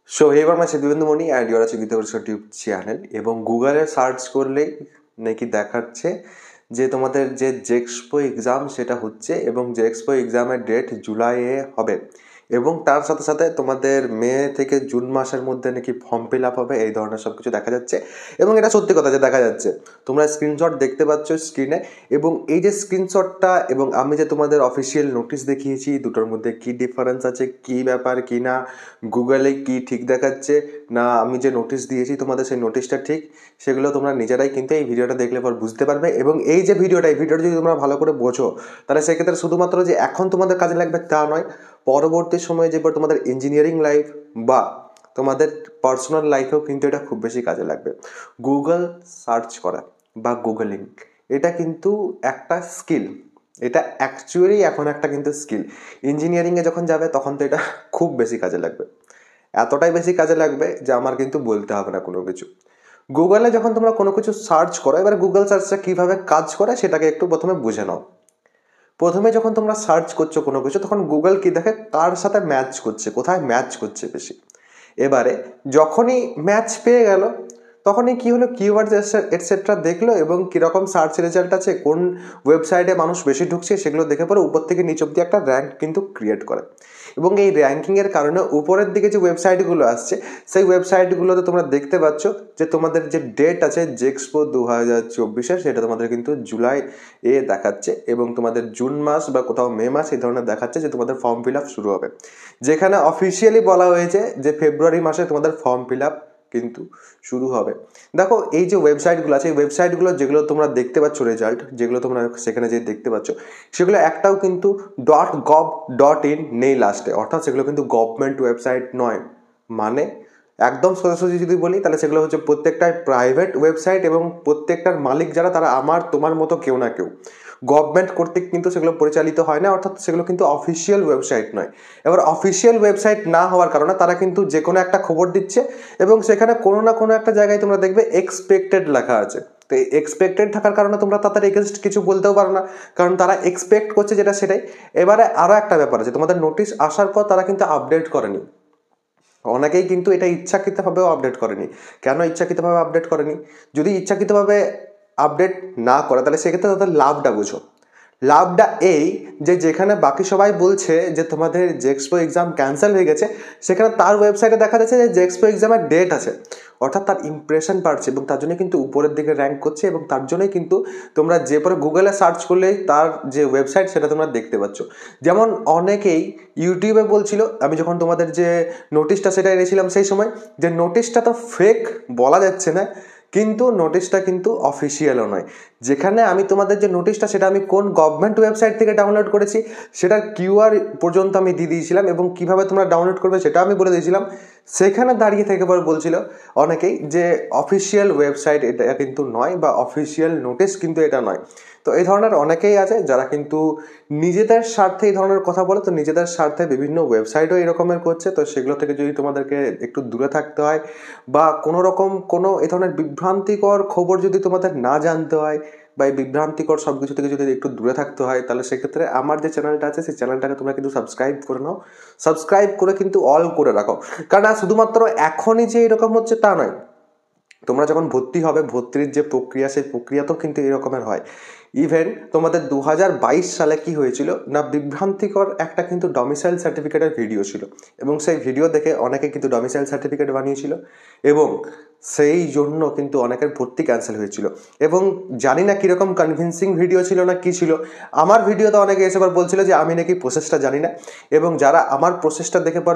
So এবার আমার সিদ্ধেন্দু মণি and your আছে ইউটিউব চ্যানেল এবং গুগলে সার্চ করলেই নাকি দেখাচ্ছে যে তোমাদের যে জেক্সপো এক্সাম সেটা হচ্ছে এবং জেক্সপো এক্সামের ডেট জুলাইয়ে হবে এবং তার সাথে সাথে তোমাদের মে থেকে জুন মাসের মধ্যে নাকি ফর্ম ফিল আপ হবে, এই ধরনের সব কিছু দেখা যাচ্ছে এবং এটা সত্যি কথা যে দেখা যাচ্ছে। তোমরা স্ক্রিনশট দেখতে পাচ্ছ স্ক্রিনে এবং এই যে স্ক্রিনশটটা এবং আমি যে তোমাদের অফিসিয়াল নোটিশ দেখিয়েছি দুটোর মধ্যে কি ডিফারেন্স আছে, কি ব্যাপার কি না, গুগলে কি ঠিক দেখাচ্ছে না আমি যে নোটিশ দিয়েছি তোমাদের সেই নোটিশটা ঠিক, সেগুলো তোমরা নিজেরাই কিন্তু এই ভিডিওটা দেখলে পর বুঝতে পারবে। এবং এই যে ভিডিওটা যদি তোমরা ভালো করে বোঝো তাহলে সেক্ষেত্রে শুধুমাত্র যে এখন তোমাদের কাজে লাগবে তা নয়, পরবর্তী সময়ে যে তোমাদের ইঞ্জিনিয়ারিং লাইফ বা তোমাদের পার্সোনাল লাইফেও কিন্তু এটা খুব বেশি কাজে লাগবে। গুগল সার্চ করা বা গুগলিং এটা কিন্তু একটা স্কিল, এটা অ্যাকচুয়ালি এখন একটা কিন্তু স্কিল। ইঞ্জিনিয়ারিংয়ে যখন যাবে তখন তো এটা খুব বেশি কাজে লাগবে, এতটাই বেশি কাজে লাগবে যে আমার কিন্তু বলতে হবে না কোনো কিছু। গুগলে যখন তোমরা কোনো কিছু সার্চ করো, এবার গুগল সার্চটা কীভাবে কাজ করে সেটাকে একটু প্রথমে বুঝে নাও। প্রথমে যখন তোমরা সার্চ করছো কোনো কিছু তখন গুগল কি দেখে কার সাথে ম্যাচ করছে, কোথায় ম্যাচ করছে বেশি। এবারে যখনই ম্যাচ পেয়ে গেল তখনই কি হলো, কিওয়ার্ড এটসেট্রা দেখলো এবং কীরকম সার্চ রেজাল্ট আছে, কোন ওয়েবসাইটে মানুষ বেশি ঢুকছে সেগুলো দেখে পরে উপর থেকে নিচ অব্দি একটা র্যাঙ্ক কিন্তু ক্রিয়েট করে এবং এই র্যাঙ্কিংয়ের কারণে উপরের দিকে যে ওয়েবসাইটগুলো আসছে সেই ওয়েবসাইটগুলোতে তোমরা দেখতে পাচ্ছ যে তোমাদের যে ডেট আছে জেক্সপো 2024 সেটা তোমাদের কিন্তু জুলাই দেখাচ্ছে এবং তোমাদের জুন মাস বা কোথাও মে মাস এই ধরনের দেখাচ্ছে যে তোমাদের ফর্ম ফিল আপ শুরু হবে, যেখানে অফিসিয়ালি বলা হয়েছে যে ফেব্রুয়ারি মাসে তোমাদের ফর্ম ফিল আপ কিন্তু শুরু হবে। দেখো এই যে ওয়েবসাইটগুলো আছে এই ওয়েবসাইটগুলো যেগুলো তোমরা দেখতে পাচ্ছ রেজাল্ট যেগুলো তোমরা সেখানে যে দেখতে পাচ্ছ সেগুলো একটাও কিন্তু .gov.in নেই লাস্টে, অর্থাৎ সেগুলো কিন্তু গভর্নমেন্ট ওয়েবসাইট নয়। মানে একদম সোজাসুজি যদি বলি তাহলে সেগুলো হচ্ছে প্রত্যেকটাই প্রাইভেট ওয়েবসাইট এবং প্রত্যেকটার মালিক যারা তারা আমার তোমার মতো কেউ না কেউ, গভর্নমেন্ট কর্তৃক কিন্তু সেগুলো পরিচালিত হয় না, অর্থাৎ সেগুলো কিন্তু অফিসিয়াল ওয়েবসাইট নয়। এবার অফিসিয়াল ওয়েবসাইট না হওয়ার কারণে তারা কিন্তু যে কোনো একটা খবর দিচ্ছে এবং সেখানে কোনো না কোনো একটা জায়গায় তোমরা দেখবে এক্সপেক্টেড লেখা আছে। তো এই এক্সপেক্টেড থাকার কারণে তোমরা তাদের এগেনস্ট কিছু বলতেও পারো না, কারণ তারা এক্সপেক্ট করছে যেটা সেটাই। এবারে আরও একটা ব্যাপার আছে, তোমাদের নোটিশ আসার পর তারা কিন্তু আপডেট করেনি, অনেকেই কিন্তু এটা ইচ্ছাকৃতভাবেও আপডেট করেনি। কেন ইচ্ছাকৃতভাবে আপডেট করেনি? যদি ইচ্ছাকৃতভাবে আপডেট না করে তাহলে সেক্ষেত্রে তাদের লাভটা বুঝো। লাভটা এই যে যেখানে বাকি সবাই বলছে যে তোমাদের জেক্সপো এক্সাম ক্যান্সেল হয়ে গেছে, সেখানে তার ওয়েবসাইটে দেখা যাচ্ছে যে জেক্সপো এক্সামের ডেট আছে, অর্থাৎ তার ইমপ্রেশন বাড়ছে এবং তার জন্য কিন্তু উপরের দিকে র্যাঙ্ক করছে এবং তার জন্যই কিন্তু তোমরা যে পরে গুগলে সার্চ করলে তার যে ওয়েবসাইট সেটা তোমরা দেখতে পাচ্ছ। যেমন অনেকেই ইউটিউবে বলছিল, আমি যখন তোমাদের যে নোটিশটা সেটা এনেছিলাম সেই সময়, যে নোটিশটা তো ফেক বলা যাচ্ছে না কিন্তু নোটিশটা কিন্তু অফিসিয়ালও নয়। যেখানে আমি তোমাদের যে নোটিশটা সেটা আমি কোন গভর্নমেন্ট ওয়েবসাইট থেকে ডাউনলোড করেছি সেটার কিউআর পর্যন্ত আমি দিয়ে দিয়েছিলাম এবং কীভাবে তোমরা ডাউনলোড করবে সেটা আমি বলে দিয়েছিলাম। সেখানে দাঁড়িয়ে থেকে পর বলছিল অনেকেই যে অফিসিয়াল ওয়েবসাইট এটা কিন্তু নয় বা অফিসিয়াল নোটিশ কিন্তু এটা নয়। তো এই ধরনের অনেকেই আছে যারা কিন্তু নিজেদের স্বার্থে এই ধরনের কথা বলে, তো নিজেদের স্বার্থে বিভিন্ন ওয়েবসাইটও এরকমের করছে। তো সেগুলো থেকে যদি তোমাদেরকে একটু দূরে থাকতে হয় বা কোনো রকম কোনো এই ধরনের বিভ্রান্তিকর খবর যদি তোমাদের না জানতে হয় বা এই বিভ্রান্তিকর সব কিছু থেকে যদি একটু দূরে থাকতে হয় তাহলে সেক্ষেত্রে আমার যে চ্যানেলটা আছে সেই চ্যানেলটাকে তোমরা কিন্তু সাবস্ক্রাইব করে নাও, সাবস্ক্রাইব করে কিন্তু অল করে রাখো। কারণ শুধুমাত্র এখনই যে এরকম হচ্ছে তা নয়, তোমরা যখন ভর্তি হবে ভর্তির যে প্রক্রিয়া সেই প্রক্রিয়াতেও কিন্তু এরকমের হয়। ইভেন তোমাদের 2022 সালে কি হয়েছিল না, বিভ্রান্তিকর একটা কিন্তু ডমিসাইল সার্টিফিকেটের ভিডিও ছিল এবং সেই ভিডিও দেখে অনেকে কিন্তু ডমিসাইল সার্টিফিকেট বানিয়েছিল এবং সেই জন্য কিন্তু অনেকের ভর্তি ক্যান্সেল হয়েছিল। এবং জানি না কীরকম কনভিন্সিং ভিডিও ছিল না কি ছিল, আমার ভিডিওতে অনেকে এসেবার বলছিল যে আমি নাকি প্রসেসটা জানি না এবং যারা আমার প্রসেসটা দেখে পর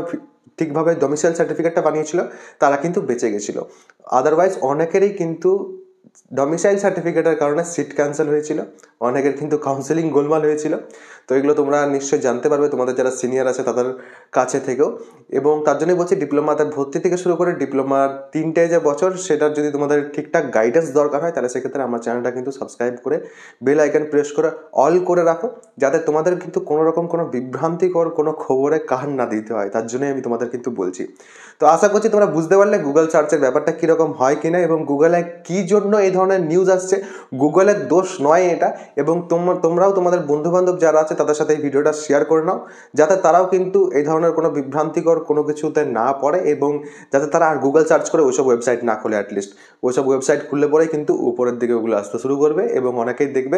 ঠিকভাবে ডমিসাইল সার্টিফিকেটটা বানিয়েছিল তারা কিন্তু বেঁচে গেছিল। আদারওয়াইজ অনেকেরই কিন্তু ডমিসাইল সার্টিফিকেটের কারণে সিট ক্যান্সেল হয়েছিল, অনেকের কিন্তু কাউন্সেলিং গোলমাল হয়েছিল। তো এগুলো তোমরা নিশ্চয়ই জানতে পারবে তোমাদের যারা সিনিয়র আছে তাদের কাছে থেকেও। এবং তার জন্যই বলছি ডিপ্লোমাতে ভর্তি থেকে শুরু করে ডিপ্লোমার 3টে যে বছর সেটার যদি তোমাদের ঠিকঠাক গাইডেন্স দরকার হয় তাহলে সেক্ষেত্রে আমার চ্যানেলটা কিন্তু সাবস্ক্রাইব করে বেল আইকন প্রেস করে অল করে রাখো, যাতে তোমাদের কিন্তু কোনো রকম কোনো বিভ্রান্তিকর কোনো খবরে কান না দিতে হয়। তার জন্যই আমি তোমাদের কিন্তু বলছি। তো আশা করছি তোমরা বুঝতে পারলে গুগল সার্চের ব্যাপারটা কীরকম হয় কিনা এবং গুগলে কী জন্য জন্য এই ধরনের নিউজ আসছে, গুগলের দোষ নয় এটা। এবং তোমরাও তোমাদের বন্ধুবান্ধব যারা আছে তাদের সাথে এই ভিডিওটা শেয়ার করে নাও, যাতে তারাও কিন্তু এই ধরনের কোনো বিভ্রান্তিকর কোনো কিছুতে না পড়ে, এবং যাতে তারা আর গুগল সার্চ করে ওইসব ওয়েবসাইট না খোলে। অ্যাটলিস্ট ওইসব ওয়েবসাইট খুললে পরেই কিন্তু উপরের দিকে ওগুলো আসতে শুরু করবে, এবং অনেকেই দেখবে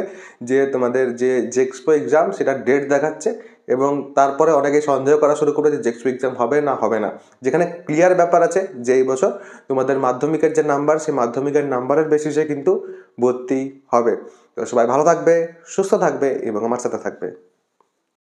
যে তোমাদের যে জেক্সপো এক্সাম সেটা ডেট দেখাচ্ছে, এবং তারপরে অনেকেই সন্দেহ করা শুরু করবে যে জেক্সপো এক্সাম হবে না হবে না, যেখানে ক্লিয়ার ব্যাপার আছে যে এই বছর তোমাদের মাধ্যমিকের যে নাম্বার, সেই মাধ্যমিকের নাম্বারের বেসিসে কিন্তু ভর্তি হবে। তো সবাই ভালো থাকবে, সুস্থ থাকবে এবং আমার সাথে থাকবে।